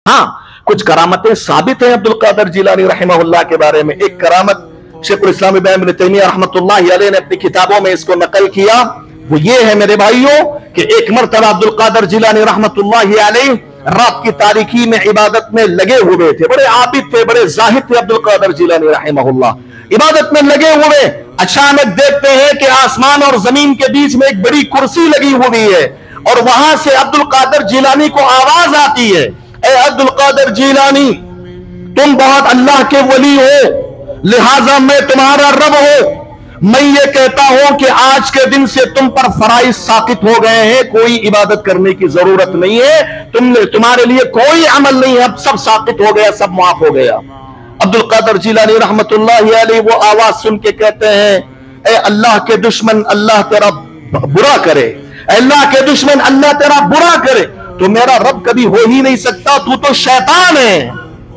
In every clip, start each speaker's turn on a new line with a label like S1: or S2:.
S1: हाँ, कुछ करामतें साबित हैं अब्दुल कादिर जिलानी रहमहुल्लाह के बारे में। एक करामत शेखुल इस्लाम इब्न तैमिया रहमतुल्लाह अलैह ने अपनी किताबों में इसको नकल किया, वो ये है मेरे भाइयों कि एक मरतबा अब्दुल कादिर जिलानी रहमतुल्लाह अलैह रात की तारीकी में इबादत में लगे हुए थे। बड़े आबिद थे, बड़े जाहिद थे अब्दुल कादिर जिलानी रहमहुल्लाह। इबादत में लगे हुए अचानक देखते हैं कि आसमान और जमीन के बीच में एक बड़ी कुर्सी लगी हुई है और वहां से अब्दुल कादिर जिलानी को आवाज आती है, ए अब्दुल कादिर जिलानी, तुम बहुत अल्लाह के वली हो, लिहाजा मैं तुम्हारा रब हूं। मैं ये कहता हूं कि आज के दिन से तुम पर फराइज साकित हो गए हैं, कोई इबादत करने की जरूरत नहीं है, तुम्हारे लिए कोई अमल नहीं है, अब सब साकित हो गया, सब माफ हो गया। अब्दुल कादिर जिलानी रहमतुल्लाह अलैह वो आवाज सुन के कहते हैं, ए अल्लाह के दुश्मन, अल्लाह तेरा बुरा करे, अल्लाह के दुश्मन, अल्लाह तेरा बुरा करे, तो मेरा रब कभी हो ही नहीं सकता, तू तो शैतान है।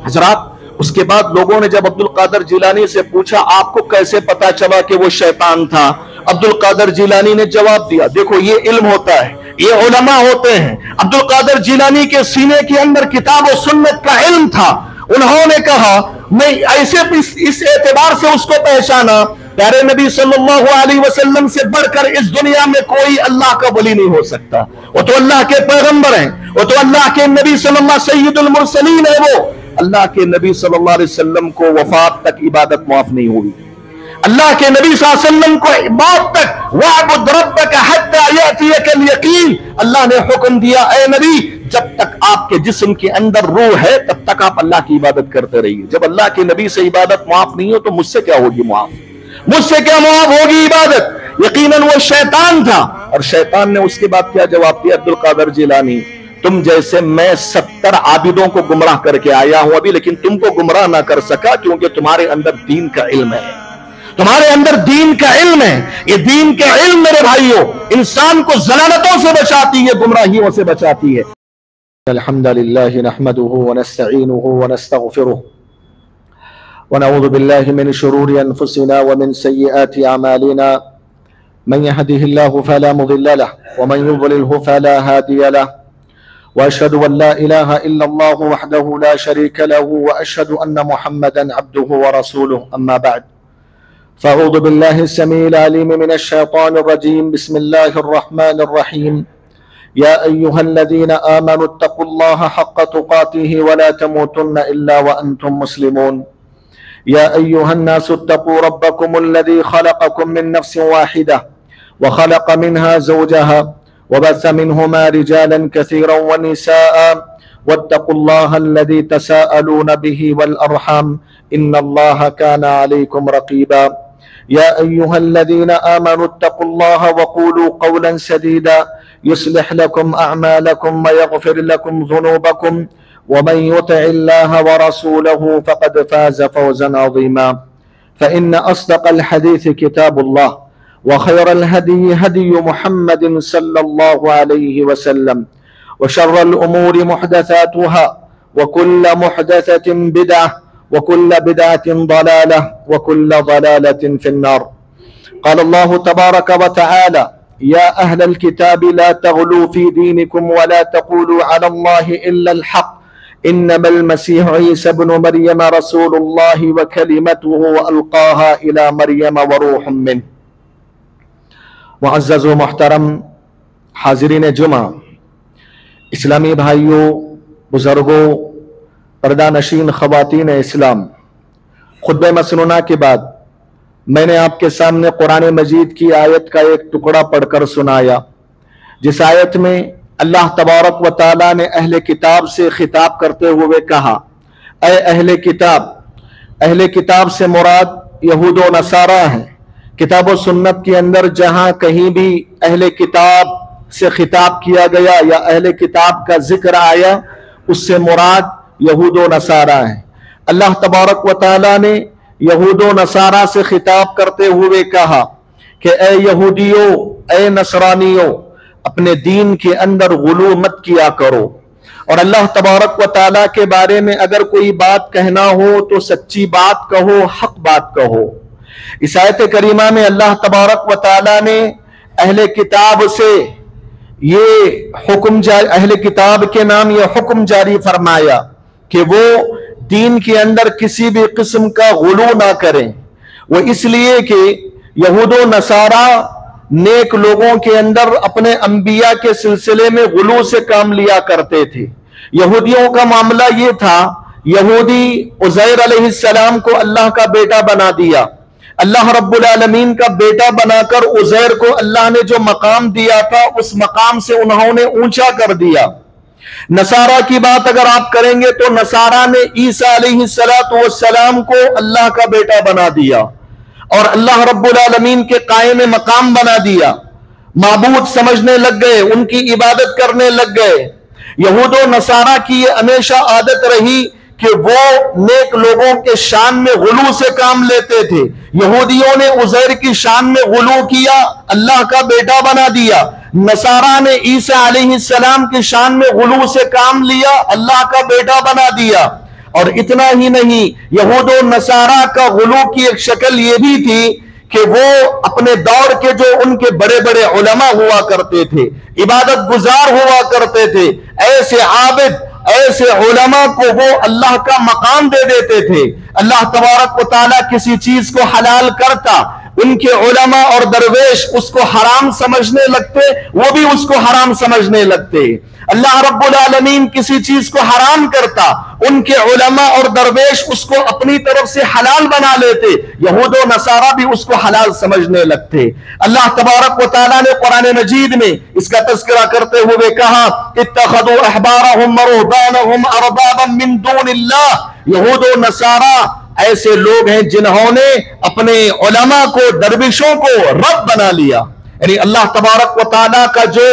S1: हजरात, उसके बाद लोगों ने जब अब्दुल कादिर जिलानी से पूछा आपको कैसे पता चला कि वो शैतान था, अब्दुल कादिर जिलानी ने जवाब दिया, देखो ये इल्म होता है, ये उलमा होते हैं। अब्दुल कादिर जिलानी के सीने के अंदर किताब और सुन्नत का इल्म था। उन्होंने कहा, मैं ऐसे इस एतबार से उसको पहचाना, प्यारे नबी सल्लल्लाहु अलैहि वसल्लम से बढ़कर इस दुनिया में कोई अल्लाह का वली नहीं हो सकता। वो तो अल्लाह के पैगंबर हैं, वो तो अल्लाह के नबी सल्लल्लाहु सय्यदुल मुरसलीन है। वो अल्लाह के नबी सल्लल्लाहु अलैहि वसल्लम को वफात तक इबादत माफ नहीं हुई। अल्लाह के नबी सल्लल्लाहु अलैहि वसल्लम को मौत तक वअबुद रब्बक हत्ता यातियकल यकीन, अल्लाह ने हुक्म दिया, ए नबी, जब तक आपके जिस्म के अंदर रूह है तब तक आप अल्लाह की इबादत करते रहिए। जब अल्लाह के नबी से इबादत माफ नहीं हो तो मुझसे क्या होगी माफ, मुझसे क्या माफ होगी इबादत। यकीनन वो शैतान था। और शैतान ने उसके बाद क्या जवाब दिया, अब्दुल कादिर जिलानी, तुम जैसे मैं 70 आबिदों को गुमराह करके आया हूं अभी, लेकिन तुमको गुमराह ना कर सका क्योंकि तुम्हारे अंदर दीन का इल्म है, तुम्हारे अंदर दीन का इल्म है। ये दीन का इल्म मेरे भाइयों इंसान को ज़लालतों से बचाती है, गुमराहियों से बचाती है। अल्हम्दुलिल्लाह नहमदुहु व नस्तईनुहु व नस्तगफिरुह व नऊज़ु बिल्लाहि मिन शुरूरि अनफुसिना व मिन सय्यिआति अमालिना मन यहदिहिल्लाहु फला मुदिल्ल लहु व मन युद्लिलहु फला हादिय लहु व अशहदु अन ला इलाहा इल्लल्लाहु वहदहु ला शरीका लहु व अशहदु अन्न मुहम्मदन अब्दुहु व रसूलुहु अम्मा बअद फ़अऊज़ु बिल्लाहि अस्समीइल अलीम मिनश शैतानिर रजीम बिस्मिल्लाहिर रहमानिर रहीम या अय्युहल्लज़ीना आमनुत्तक़ुल्लाहा हक़्क़ तुक़ातिहि व ला तमूतुन्ना इल्ला व अंतुम मुस्लिमून या अय्युहन्नासुत्तक़ू रब्बकुमुल्लज़ी ख़लक़कुम मिन नफ़्सिन वाहिदा व ख़लक़ मिन्हा ज़ौजहा व बस्स मिन्हुमा रिजालन कसीरन व निसाअ वत्तक़ुल्लाहा अल्लज़ी तसाअलून बिही वल अरहम इन्नल्लाहा काना अलैकुम रक़ीबा या अय्युहल्लज़ीना आमनुत्तक़ुल्लाहा व क़ूलू क़ौलन सदीदा युस्लिह लकुम अअमालकुम व यग़फिर लकुम ज़ुनूबकुम व मन युतिइल्लाह व रसूलहु फ़क़द फ़ाज़ फ़ौज़न अज़ीमा फ़इन्न अस्दक़ल हदीस किताबुल्लाह व खैरल हदी हदी मुहम्मदिन सल्लल्लाहु अलैहि वसल्लम व शर्रल उमूरि मुहदसातुहा व कुल्ल मुहदसतिन बिदअह व कुल्ल बिदअतिन ज़लालह व कुल्ल ज़लालतिन फ़िन्नार। क़ाल अल्लाहु तबारक व तआला या अहलल किताबि ला तग़लू फ़ी दीनिकुम व ला तक़ूलू अलल्लाहि इल्लल हक़ इन्नमल मसीह ईसा इब्नु मरियम रसूलुल्लाहि व कलिमतुहु अलक़ाहा इला मरियम व रूहुम मिन्हु। मुअज़्ज़ज़ व मुहतरम हाज़िरीन जुमा, इस्लामी भाइयों, बुज़ुर्गों, पर्दा नशीन ख़वातीन इस्लाम, खुतबे मसनूना के बाद मैंने आपके सामने कुरान मजीद की आयत का एक टुकड़ा पढ़कर सुनाया, जिस आयत में अल्लाह तबारक व तआला ने अहले किताब से खिताब करते हुए कहा, ऐ अहले किताब से मुराद यहूद व नसारा हैं। किताब व सुन्नत के अंदर जहाँ कहीं भी अहले किताब से खिताब किया गया या अहले किताब का जिक्र आया, उससे मुराद यहूद व नसारा है। अल्लाह तबारक व तआला ने यहूद व नसारा से खिताब करते हुए कहा कि ए यहूदियों, ए नसरानियों, अपने दीन के अंदर गुलू मत किया करो, और अल्लाह तबारक व तआला के बारे में अगर कोई बात कहना हो तो सच्ची बात कहो, हक बात कहो। इस आयत करीमा में अल्लाह तबारक व तआला ने अहले किताब से ये हुक्म अहले किताब के नाम ये हुक्म जारी फरमाया कि वो दीन के अंदर किसी भी किस्म का गुलू ना करें। वो इसलिए कि यहूदो नसारा नेक लोगों के अंदर अपने अंबिया के सिलसिले में गुलू से काम लिया करते थे। यहूदियों का मामला यह था, यहूदी उज़ैर अलैहिस्सलाम को अल्लाह का बेटा बना दिया। अल्लाह रब्बुल आलमीन का बेटा बनाकर उज़ैर को अल्लाह ने जो मकाम दिया था उस मकाम से उन्होंने ऊंचा कर दिया। नसारा की बात अगर आप करेंगे तो नसारा ने ईसा अलैहिस्सलाम को अल्लाह का बेटा बना दिया और अल्लाह रब्बुल आलमीन के कायम मकाम बना दिया। माबूद समझने लग गए, उनकी इबादत करने लग गए। यहूदो नसारा की ये हमेशा आदत रही कि वो नेक लोगों के शान में गुलू से काम लेते थे। यहूदियों ने उज़ैर की शान में गुलू किया, अल्लाह का बेटा बना दिया। नसारा ने ईसा अलैहिस्सलाम की शान में गुलू से काम लिया, अल्लाह का बेटा बना दिया। और इतना ही नहीं, यहूदो नसारा का गुलू की एक शक्ल यह भी थी कि वो अपने दौर के जो उनके बड़े बड़े उलमा हुआ करते थे, इबादत गुजार हुआ करते थे, ऐसे आबिद, ऐसे उलमा को वो अल्लाह का मकाम दे देते थे। अल्लाह तबारक व तआला किसी चीज को हलाल करता, उनके उलमा और दरवेश उसको हराम समझने लगते, वो भी उसको हराम समझने लगते। अल्लाह रब्बुल आलमीन किसी चीज को हराम करता, उनके उलमा और दरवेश उसको अपनी तरफ से हलाल बना लेते, यहूदो नसारा भी उसको हलाल समझने लगते। अल्लाह तबारक व तआला ने कुरान मजीद में इसका तज़किरा करते हुए कहा, इत्तखज़ू अहबारहुम व रुहबानहुम अरबाबम मिन दूनिल्लाह। यहूदो नसारा ऐसे लोग हैं जिन्होंने अपने उलमा को, दरविशों को रब बना लिया। यानी अल्लाह तबारक व तआला का जो,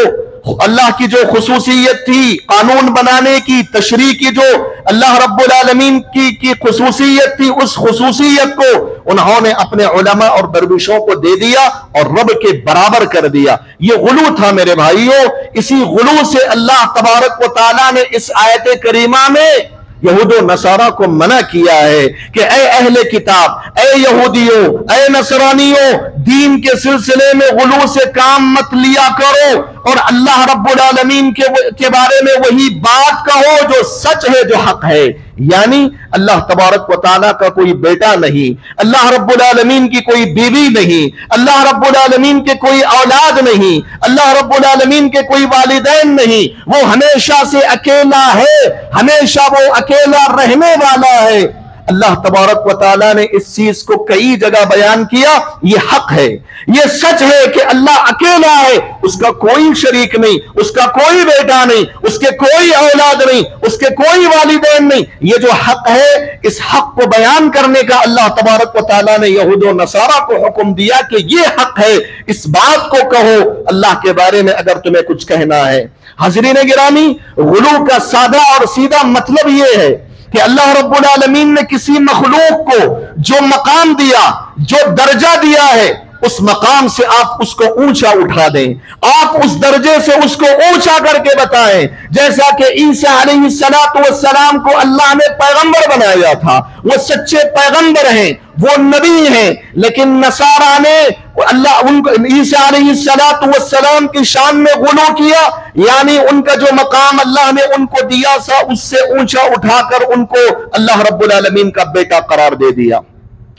S1: अल्लाह की जो खुसूसियत थी कानून बनाने की, तशरीह की, जो अल्लाह रब्बुल आलमीन की खुसूसियत थी, उस खुसूसियत को उन्होंने अपने उलमा और दरविशों को दे दिया और रब के बराबर कर दिया। ये गुलू था मेरे भाइयों। इसी गुलू से अल्लाह तबारक व तआला ने इस आयत करीमा में यहूदो नसारा को मना किया है कि ए अहले किताब, ए यहूदियों, ए नसरानियों, दीन के सिलसिले में गुलू से काम मत लिया करो और अल्लाह रब्बुल आलमीन के बारे में वही बात कहो जो सच है, जो हक है। यानी अल्लाह तबारक व तआला का कोई बेटा नहीं, अल्लाह रब्बुल आलमीन की कोई बीवी नहीं, अल्लाह रब्बुल आलमीन के कोई औलाद नहीं, अल्लाह रब्बुल आलमीन के कोई वालिदैन नहीं। वो हमेशा से अकेला है, हमेशा वो अकेला रहने वाला है। अल्लाह तबारक व तआला ने इस चीज को कई जगह बयान किया। ये हक है, ये सच है कि अल्लाह अकेला है, उसका कोई शरीक नहीं, उसका कोई बेटा नहीं, उसके कोई औलाद नहीं, उसके कोई वालिदैन नहीं। ये जो हक है, इस हक को बयान करने का अल्लाह तबारक व तआला ने यहूदो नसारा को हुक्म दिया कि ये हक है, इस बात को कहो अल्लाह के बारे में अगर तुम्हें कुछ कहना है। हाज़रीन गिरामी, गुलू का सादा और सीधा मतलब यह है कि अल्लाह रब्बुल आलमीन ने किसी मखलूक को जो मकाम दिया, जो दर्जा दिया है, उस मकाम से आप उसको ऊंचा उठा दें, आप उस दर्जे से उसको ऊंचा करके बताएं। जैसा कि ईसा अलैहिस्सलाम को अल्लाह ने पैगंबर बनाया था, वो सच्चे पैगंबर हैं, वो नबी हैं, लेकिन नसारा ने अल्लाह उनको ईसा अलैहिस्सलाम की शान में गुलू किया, यानी उनका जो मकाम अल्लाह ने उनको दिया था उससे ऊंचा उठाकर उनको अल्लाह रब्बुल आलमीन का बेटा करार दे दिया।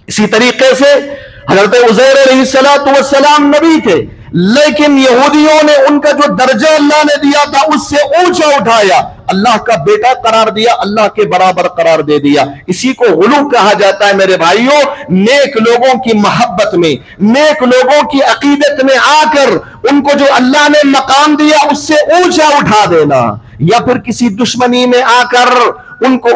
S1: इसी तरीके से हज़रत उज़ैर अलैहिस्सलाम नबी थे, लेकिन यहूदियों ने उनका जो दर्जा अल्लाह ने दिया था उससे ऊंचा उठाया, अल्लाह का बेटा करार दिया, अल्लाह के बराबर करार दे दिया। इसी को गुलू कहा जाता है मेरे भाइयों। नेक लोगों की मोहब्बत में, नेक लोगों की अकीदत में आकर उनको जो अल्लाह ने मकाम दिया उससे ऊंचा उठा देना, या फिर किसी दुश्मनी में आकर उनको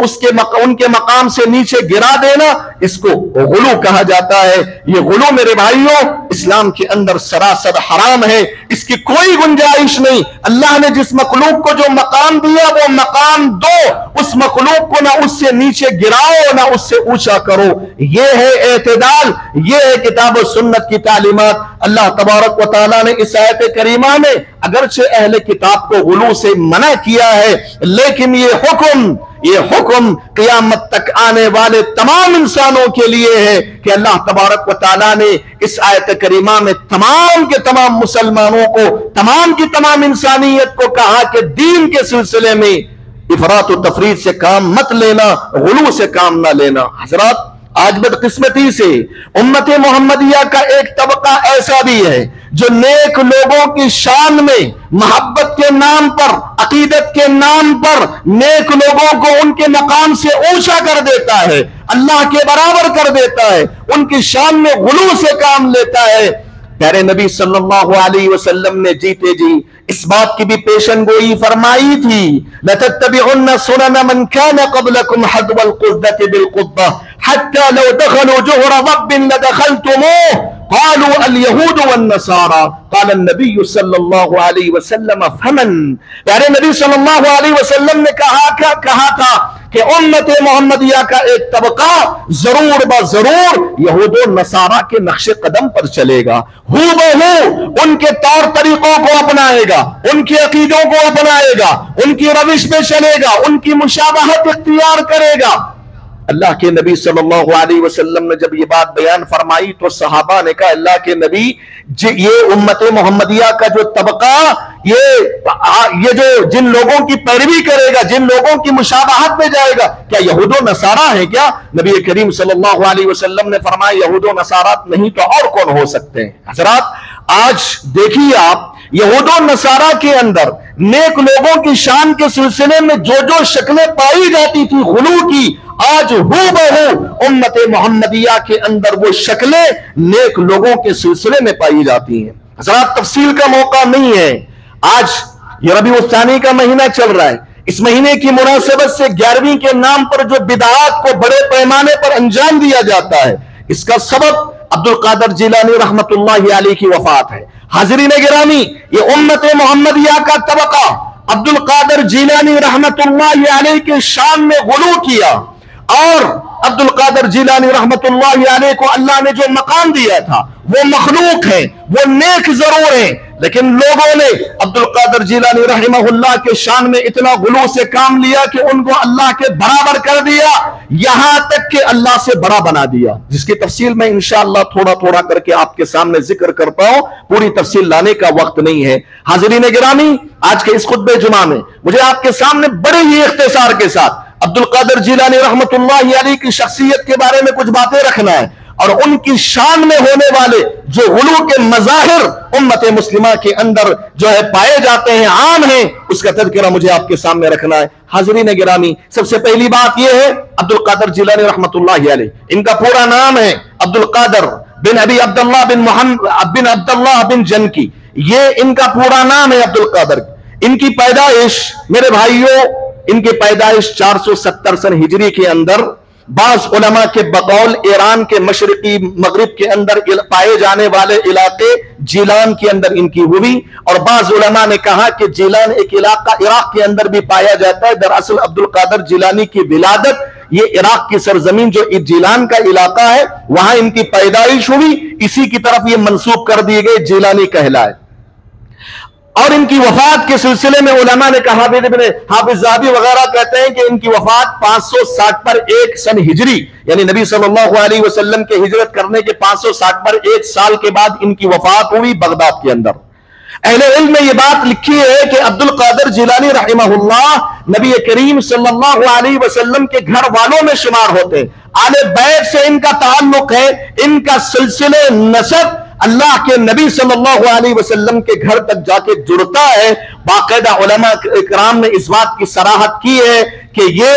S1: उनके मकाम से नीचे गिरा देना, इसको गुलू कहा जाता है। ये गुलू मेरे भाइयों इस्लाम के अंदर सरासर हराम है, इसकी कोई गुंजाइश नहीं। अल्लाह ने जिस मखलूक को जो मकाम दिया वो मकाम दो, उस मखलूक को ना उससे नीचे गिराओ ना उससे ऊंचा करो। ये है एतदाल, ये है किताब और सुन्नत की तालीमात। अल्लाह तबारक व तआला ने इस आयत करीमा में अगरचे अहले किताब को गुलू से मना किया है, लेकिन ये हुक्म क़यामत तक आने वाले तमाम इंसानों के लिए है कि अल्लाह तबारक व तआला ने इस आयत करीमा में तमाम के तमाम मुसलमानों को, तमाम की तमाम इंसानियत को कहा कि दीन के सिलसिले में इफरात और तफरीद से काम मत लेना, गुलू से काम ना लेना। हजरात, आज बदकिस्मती से उम्मत मोहम्मदिया का एक तबका ऐसा भी है जो नेक लोगों की शान में मोहब्बत के नाम पर, अकीदत के नाम पर नेक लोगों को उनके मकाम से ऊंचा कर देता है, अल्लाह के बराबर कर देता है, उनकी शान में गुलू से काम लेता है। प्यारे नबी सल्लल्लाहु अलैहि वसल्लम ने जीते जी इस बात की भी पेशन गोई फरमाई थी, लतत्तबिउन्ना सुनन मन कान क़ब्लकुम हद्वल क़ुद्दति बिल क़ुद्दा हत्ता लौ दखलू जुहरा रब्बिन लदखलतुमूह क़ालू अल यहूद वन नसारा क़ाल नबी सल्लल्लाहु अलैहि वसल्लम फमन। प्यारे नबी सल्लल्लाहु अलैहि वसल्लम ने कहा था कि उम्मत मोहम्मदिया का एक तबका जरूर ब जरूर यहूद और नसारा के नक्शे कदम पर चलेगा, हूबहू उनके तौर तरीकों को अपनाएगा, उनके अकीदों को अपनाएगा, उनकी रविश पे चलेगा, उनकी मुशाबहत इख्तियार करेगा। अल्लाह के नबी सल्लल्लाहु अलैहि वसल्लम ने जब ये बात बयान फरमाई तो सहाबा ने कहा, अल्लाह के नबी, ये उम्मत मोहम्मदिया का जो तबका, ये जो जिन लोगों की पैरवी करेगा, जिन लोगों की मुशाबहत में जाएगा, क्या यहूदो नसारा है क्या? नबी करीम सल्लल्लाहु अलैहि वसल्लम ने फरमाया, यहूदो नसारा नहीं तो और कौन हो सकते हैं। हजरात, आज देखिए आप, यहूदो नसारा के अंदर नेक लोगों की शान के सिलसिले में जो जो शक्लें पाई जाती थी गुलू की, आज हूबहू उम्मत मोहम्मदिया के अंदर वो शक्लें नेक लोगों के सिलसिले में पाई जाती हैं। हजरात, तफसील का मौका नहीं है। आज ये रबीउल सानी का महीना चल रहा है, इस महीने की मुनासिबत से 11वीं के नाम पर जो बिदआत को बड़े पैमाने पर अंजाम दिया जाता है, इसका सबब अब्दुल कादिर जिलानी रहमतुल्लाहि अलैहि की वफात है। हाज़रीन गिरामी, ये उम्मत मोहम्मदिया का तबका अब्दुल कादिर जिलानी रहमतुल्लाहि अलैहि के शान में गुलू किया, और अब्दुल कादिर जिलानी रहमतुल्लाहि अलैहि को अल्लाह ने जो मकाम दिया था, वो मखलूक है, वो नेक जरूर है, लेकिन लोगों ने अब्दुल कादिर जिलानी रहमहुल्लाह के शान में इतना गुलू से काम लिया कि उनको अल्लाह के बराबर कर दिया, यहां तक कि अल्लाह से बड़ा बना दिया, जिसकी तफसील मैं इंशाअल्लाह थोड़ा थोड़ा करके आपके सामने जिक्र करता हूं, पूरी तफसील लाने का वक्त नहीं है। हाज़रीन गिरामी, आज के इस खुतबे जुमा में मुझे आपके सामने बड़े ही इख्तिसार के साथ अब्दुल कादिर जिलानी रहमतुल्लाहि अलैहि की शख्सियत के बारे में कुछ बातें रखना है, और उनकी शान में होने वाले जो गुलू के मज़ाहिर उम्मत मुस्लिमा के अंदर जो है पाए जाते हैं, आम है, उसका तज़किरा मुझे आपके सामने रखना है। हाज़रीन गिरामी, सबसे पहली बात यह है, अब्दुल कादिर जिलानी रहमतुल्लाहि अलैहि, इनका पूरा नाम है अब्दुल कादिर बिन अबी अब्दुल्लाह बिन मोहम्मद बिन अब्दुल्लाह बिन जनकी, ये इनका पूरा नाम है अब्दुल कादिर। इनकी पैदाइश, मेरे भाइयों, इनकी पैदाइश 470 सन हिजरी के अंदर, बाज़ उलमा के बकौल ईरान के मशरकी मगरिब के अंदर पाए जाने वाले इलाके जीलान के अंदर इनकी हुई, और बाज़ उलमा ने कहा कि जीलान एक इलाका इराक के अंदर भी पाया जाता है। दरअसल अब्दुल कादिर जिलानी की विलादत ये इराक की सरजमीन जो जीलान का इलाका है, वहां इनकी पैदाइश हुई, इसी की तरफ ये मंसूब कर दिए गए, जीलानी कहलाए। और इनकी वफात के सिलसिले में उलमा ने कहा, हाफिज ज़हाबी वगैरह कहते हैं कि इनकी वफात 560 पर 1 सन हिजरी, यानी नबी सल्लल्लाहु अलैहि वसल्लम के हिजरत करने के 560 पर 1 साल के बाद इनकी वफात हुई बगदाद के अंदर। अहले इल्म में यह बात लिखी है कि अब्दुल कादिर जिलानी रहमहुल्लाह नबी करीम सल्लल्लाहु अलैहि वसल्लम के घर वालों में शुमार होते हैं, आले बैत से इनका ताल्लुक है, इनका सिलसिले नसब अल्लाह के नबी सल्लल्लाहु अलैहि वसल्लम के घर तक जाके जुड़ता है। बाकायदा उलमा इकराम ने इस बात की सराहत की है कि ये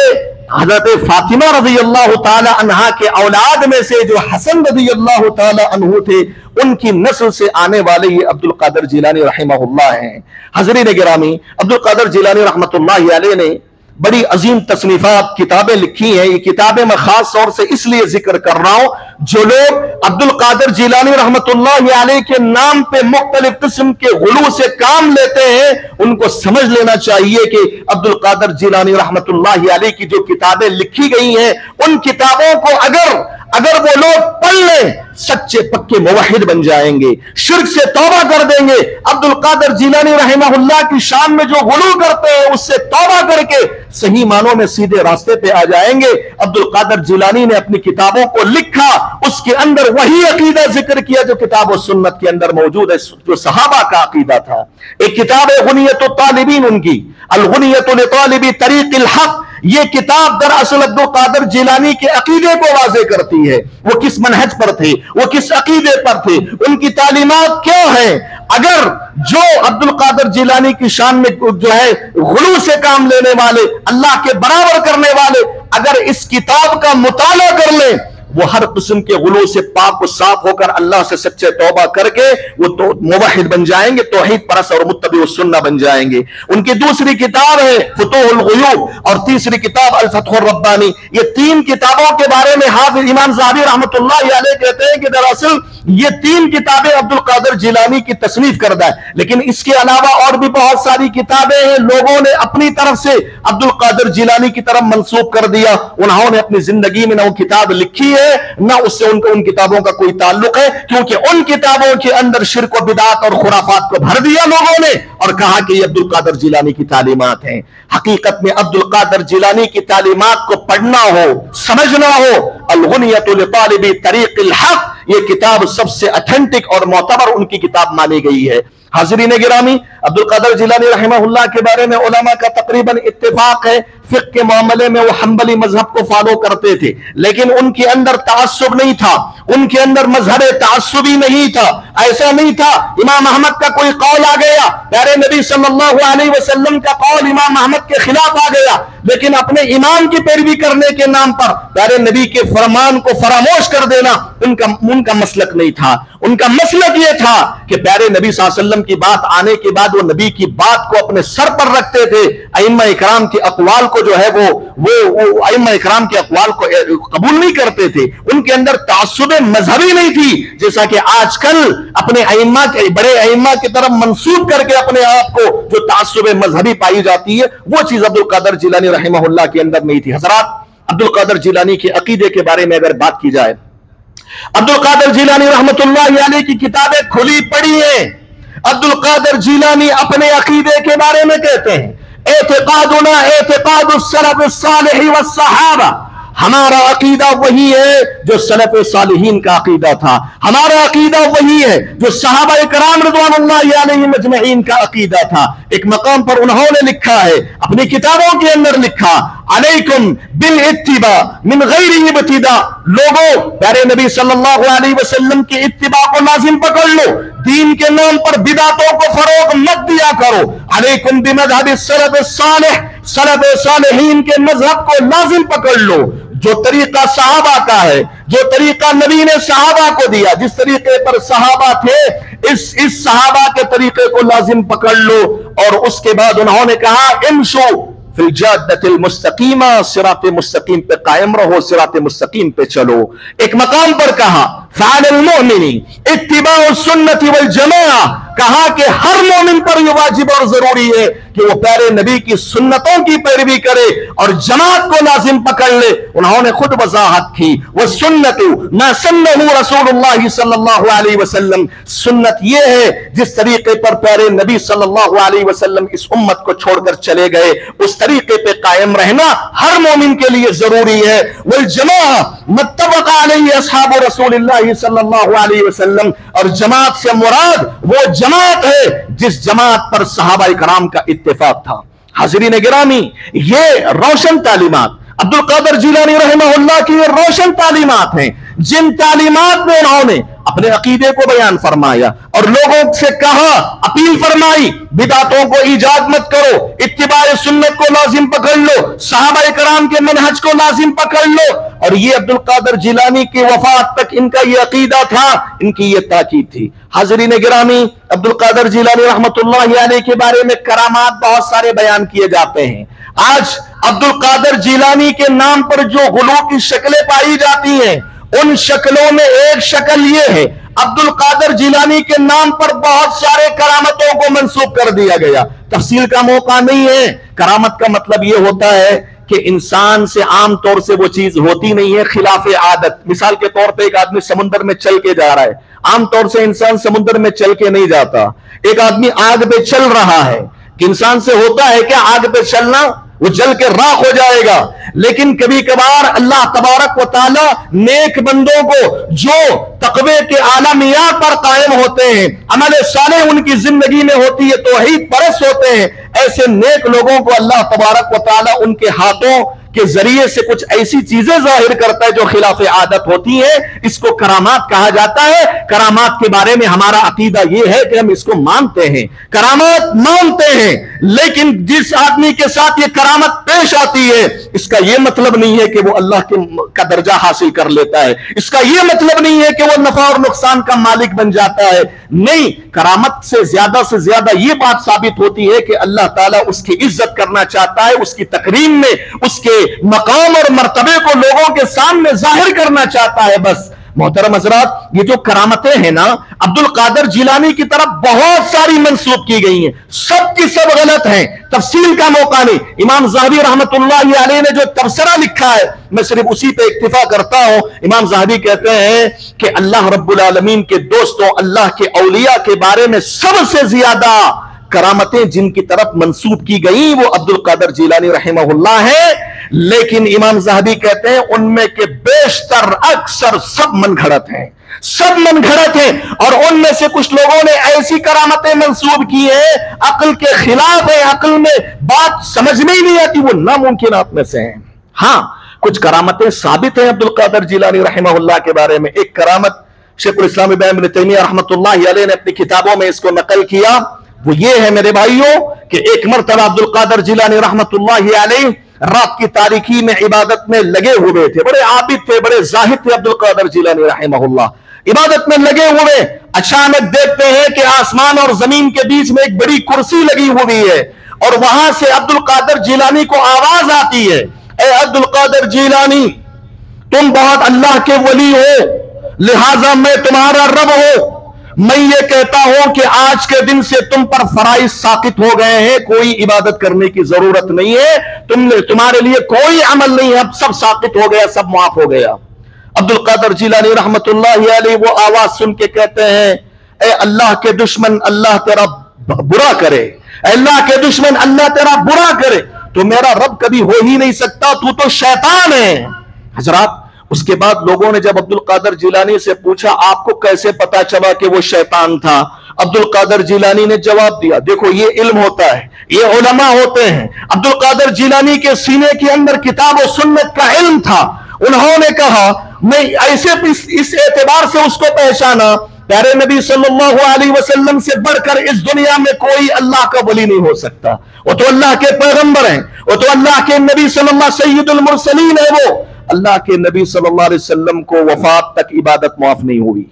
S1: हजरत फातिमा रज़ी अल्लाह ताला अन्हा के औलाद में से जो हसन रज़ी अल्लाह ताला अन्हु थे, उनकी नस्ल से आने वाले ये अब्दुल कादिर जिलानी रहमहुल्लाह हैं। हज़रीन गिरामी, अब्दुल कादिर जिलानी रहमतुल्लाहि अलैहि ने बड़ी अजीम तसनीफात किताबें लिखी हैं। ये किताबें मैं खास तौर से इसलिए जिक्र कर रहा हूं, जो लोग अब्दुल कादिर जिलानी रहमतुल्लाहि अलैहि के नाम पे मुख्तलिफ किस्म के गुलू से काम लेते हैं, उनको समझ लेना चाहिए कि अब्दुल कादिर जिलानी रहमतुल्लाहि अलैहि की जो किताबें लिखी गई हैं, उन किताबों को अगर वो लोग पढ़ लें, सच्चे पक्के मुवहिद बन जाएंगे, शिर्क से तौबा कर देंगे। अब्दुल कादिर जिलानी रहमहुल्लाह की शान में जो गुलू करते हैं उससे तौबा करके सही मानों में सीधे रास्ते पे आ जाएंगे। अब्दुल कादिर जिलानी ने अपनी किताबों को लिखा, उसके अंदर वही अकीदा जिक्र किया जो किताब और सुन्नत के अंदर मौजूद है, जो सहाबा का अकीदा था। एक किताब है गुनियतुत तालिबीन उनकी, अल गुनियतु लितालिबी तरीक़िल हक़। ये किताब दरअसल अब्दुल कादिर जिलानी के अकीदे को वाज़े करती है, वो किस मनहज पर थे, वो किस अकीदे पर थे, उनकी तालीमात क्या है। अगर जो अब्दुल कादिर जिलानी की शान में जो है गुलू से काम लेने वाले, अल्लाह के बराबर करने वाले, अगर इस किताब का मुताला कर ले, वो हर किस्म के गुलू से पाक साफ होकर अल्लाह से सच्चे तौबा करके वो तो मुवहिद बन जाएंगे, तौहीद परस्त और मुत्तबी सुन्ना बन जाएंगे। उनकी दूसरी किताब है फुतूहुल गुयूब और तीसरी किताब अल फतहुर रब्बानी। ये तीन किताबों के बारे में हाफिज इमाम ज़हाबी रहमतुल्लाहि अलैह कहते हैं कि दरअसल ये तीन किताबें अब्दुल कादिर जिलानी की तसनीफ करदा है, लेकिन इसके अलावा और भी बहुत सारी किताबें हैं, लोगों ने अपनी तरफ से अब्दुल कादिर जिलानी की तरफ मंसूब कर दिया। उन्होंने अपनी जिंदगी में ना वो किताब लिखी है, ना उससे उन किताबों का कोई ताल्लुक है, क्योंकि उन किताबों के अंदर शिर्क व बिदात और खुराफात को भर दिया लोगों ने और कहा कि ये अब्दुल कादिर जिलानी की तालीमात हैं। हकीकत में अब्दुल कादिर जिलानी की तालीमात को पढ़ना हो, समझना हो, अल गुनियतु लितालिबी तरीक़िल हक़, ये किताब सबसे ऑथेंटिक और मोतबर उनकी किताब मानी गई है। हाज़रीन गिरामी, अब्दुल कादिर जिलानी रहमहुल्लाह के बारे में उलमा का तकरीबन इत्तिफाक है, फिक़्ह के मामले में वो हम्बली मजहब को फॉलो करते थे, लेकिन उनके अंदर तअस्सुब नहीं था, उनके अंदर मजहब तअस्सुबी नहीं था। ऐसा नहीं था इमाम अहमद का कोई कौल आ गया, प्यारे नबी सल्लल्लाहु अलैहि वसल्लम का कौल इमाम अहमद के खिलाफ आ गया, लेकिन अपने इमाम की पैरवी करने के नाम पर प्यारे नबी के फरमान को फरामोश कर देना उनका मसलक नहीं था। उनका मसलक यह था कि प्यारे नबी सल्लल्लाहु अलैहि वसल्लम की बात आने के बाद वो नबी की बात को अपने सर पर रखते थे। अइम्मा इकराम के अक़वाल को जो है वो अइम्मा इकराम के अक़वाल को कबूल नहीं करते थे। उनके अंदर तासुब मजहबी नहीं थी, जैसा कि आजकल अपने अइम्मा के बड़े अइम्मा की तरफ मंसूब करके अपने आप को जो तासुब मजहबी पाई जाती है, वो चीज अब्दुल कादिर जिलानी रहमहुल्लाह के अंदर नहीं थी। हज़रात, अब्दुल कादिर जिलानी के अकीदे के बारे में अगर बात की जाए, अब्दुल कादिर जिलानी रहमतुल्लाहि अलैह की किताबें खुली पड़ी हैं। अब्दुल कादिर जिलानी अपने अकीदे के बारे में कहते हैं, एतिकादुना एतिकादुस सलफ सालिह व सहाबा, हमारा अकीदा वही है जो सलफ सालिहीन का अकीदा था, हमारा अकीदा वही है जो सहाबा इकराम रिज़वानुल्लाहि अलैहिम अजमईन का अकीदा था। एक मकाम पर उन्होंने लिखा है, अपनी किताबों के अंदर लिखा, अलैकुम बिल इत्तिबा मिन गैरि इब्तिदा, लोगों प्यारे नबी सल्लल्लाहु अलैहि वसल्लम की इत्तिबा को लाजिम पकड़ लो, दीन के नाम पर बिदातों को फरोग मत दिया करो। अलैकुम बिमज़हबि सलफ सालिह, सलफ सालिहीन के मजहब को लाजिम पकड़ लो, जो तरीका सहाबा का है, जो तरीका नबी ने सहाबा को दिया, जिस तरीके पर सहाबा थे, इस सहाबा के तरीके को लाजिम पकड़ लो। और उसके बाद उन्होंने कहा, इमशू फिल जाद्दतिल मुस्तकीमा, सिराते मुस्तकीम पे कायम रहो, सिराते मुस्तकीम पे चलो। एक मकाम पर कहा, फ़अलल मुमिनी इत्तिबाउ सुन्नति वल जमाअ, कहा कि हर मोमिन पर यह वाजिब और जरूरी है कि वो प्यारे नबी की सुन्नतों की पैरवी करे और जमात को लाजिम पकड़ ले। उन्होंने खुद वजाहत की, वह सुन्नतु मा सन्नहु रसूलुल्लाह सल्लल्लाहु अलैहि वसल्लम, सुन्नत यह है जिस तरीके पर प्यारे नबी सल्लल्लाहु अलैहि वसल्लम इस उम्मत को छोड़कर चले गए, उस तरीके पे कायम रहना हर मोमिन के लिए जरूरी है। वल जमाअ मत्तफ़क़ अलैहि अस्हाबु रसूलिल्लाह सल्लल्लाहु अलैहि वसल्लम, और जमात से मुराद वो जमात है जिस जमात पर सहाबा इकराम का इत्तेफाक था। हाज़रीन गिरामी, ये रोशन तालीमात अब्दुल कादिर जिलानी रहमहुल्लाह की ये रोशन तालीमात हैं, जिन तालीमात में उन्होंने अपने अकीदे को बयान फरमाया और लोगों से कहा, अपील फरमाई, बिदातों को ईजाद मत करो, इत्तिबाए सुन्नत को लाजिम पकड़ लो, सहाबा इकराम के मनहज को लाजिम पकड़ लो। और ये अब्दुल कादिर जिलानी की वफात तक इनका ये अकीदा था, इनकी ये ताकीद थी। हाज़रीन गिरामी, अब्दुल कादिर जिलानी रहमतुल्लाहि अलैह के बारे में करामात बहुत सारे बयान किए जाते हैं। आज अब्दुल कादिर जिलानी के नाम पर जो गुलू की शक्लें पाई जाती हैं, उन शक्लों में एक शक्ल यह है, अब्दुल कादिर जिलानी के नाम पर बहुत सारे करामतों को मंसूब कर दिया गया। तफसील का मौका नहीं है। करामत का मतलब यह होता है कि इंसान से आम तौर से वो चीज होती नहीं है, खिलाफ आदत। मिसाल के तौर पे एक आदमी समुद्र में चल के जा रहा है, आम तौर से इंसान समुद्र में चल के नहीं जाता। एक आदमी आग पे चल रहा है, कि इंसान से होता है क्या आग पे चलना, वो जल के राख हो जाएगा। लेकिन कभी कभार अल्लाह तबारक व तआला नेक बंदों को जो तकवे के आला मियार पर कायम होते हैं, अमल साले उनकी जिंदगी में होती है, तौहीद परस्त होते हैं, ऐसे नेक लोगों को अल्लाह तबारक व तआला उनके हाथों के जरिए से कुछ ऐसी चीजें जाहिर करता है जो खिलाफ आदत होती है। इसको करामात कहा जाता है। करामात के बारे में हमारा अकीदा यह है कि हम इसको मानते हैं, करामात मानते हैं, लेकिन जिस आदमी के साथ ये करामत पेश आती है, इसका यह मतलब नहीं है कि वो अल्लाह का दर्जा हासिल कर लेता है, इसका यह मतलब नहीं है कि वो नफा और नुकसान का मालिक बन जाता है। नहीं, करामत से ज्यादा यह बात साबित होती है कि अल्लाह ताला उसकी इज्जत करना चाहता है, उसकी तकरीम में उसके मकाम और मर्तबे को लोगों के सामने जाहिर करना चाहता है। बस मोहतरम हज़रात, ये जो करामतें हैं ना, अब्दुल कादिर जिलानी की तरफ बहुत सारी मंसूब की गई हैं, सब की सब गलत हैं, तफसील का मौका नहीं। इमाम ज़हबी रहमतुल्लाहि अलैह ने जो तबसरा लिखा है, मैं सिर्फ उसी पे इक्तिफा करता हूं। इमाम ज़हबी कहते हैं कि अल्लाह रब्बुल आलमीन के दोस्तों, अल्लाह के औलिया के बारे में सबसे ज्यादा करामतें जिनकी तरफ मंसूब की गई वो अब्दुल कादिर जिलानी रहमहुल्लाह है। लेकिन इमाम ज़हबी कहते हैं उनमें के बेशतर अक्सर सब मनगढ़ंत हैं, सब मनगढ़ंत हैं, और उनमें से कुछ लोगों ने ऐसी करामतें मंसूब की है अक्ल के खिलाफ है, अक्ल में बात समझ में ही नहीं आती, वो नामुमकिनात में से हैं। हाँ, कुछ करामतें साबित हैं अब्दुल कादिर जिलानी रहमहुल्लाह के बारे में। एक करामत शेखुल इस्लाम इब्न तैमिया रहमतुल्लाहि अलैह ने अपनी किताबों में इसको नकल किया, वो ये है मेरे भाइयों कि एक मरतबा अब्दुल कादिर जिलानी रहमतुल्लाहि अलैह रात की तारीकी में इबादत में लगे हुए थे, बड़े आबिद थे, बड़े जाहिद थे अब्दुल कादिर जिलानी रहमहुल्लाह, इबादत में लगे हुए। अचानक देखते हैं कि आसमान और जमीन के बीच में एक बड़ी कुर्सी लगी हुई है, और वहां से अब्दुल कादिर जिलानी को आवाज आती है, ए अब्दुल कादिर जिलानी, तुम बहुत अल्लाह के वली हो, लिहाजा मैं तुम्हारा रब हूं। मैं ये कहता हूं कि आज के दिन से तुम पर फराइज साकित हो गए हैं, कोई इबादत करने की जरूरत नहीं है, तुम्हारे लिए कोई अमल नहीं है, अब सब साकित हो गया, सब माफ हो गया। अब्दुल कादिर जिलानी रहमतुल्लाहि अलैह वो आवाज सुन के कहते हैं, ए अल्लाह के दुश्मन, अल्लाह तेरा बुरा करे, अल्लाह के दुश्मन, अल्लाह तेरा बुरा करे, तो मेरा रब कभी हो ही नहीं सकता, तू तो शैतान है। हजरात, उसके बाद लोगों ने जब अब्दुल कादिर जिलानी से पूछा आपको कैसे पता चला कि वो शैतान था, अब्दुल कादिर जिलानी ने जवाब दिया, देखो ये इल्म होता है, ये उलमा होते हैं। अब्दुल कादिर जिलानी के सीने के अंदर किताब और सुन्नत का इल्म था। उन्होंने कहा, मैं ऐसे इस एतबार से उसको पहचाना, प्यारे नबी सल्लल्लाहु अलैहि वसल्लम से बढ़कर इस दुनिया में कोई अल्लाह का वली नहीं हो सकता, वो तो अल्लाह के पैगंबर हैं, वो तो अल्लाह के नबी सल्लल्लाहु सय्यदुल मुरसलीन है। वो अल्लाह के नबी सल्लल्लाहु अलैहि वसल्लम को वफात तक इबादत माफ नहीं हुई,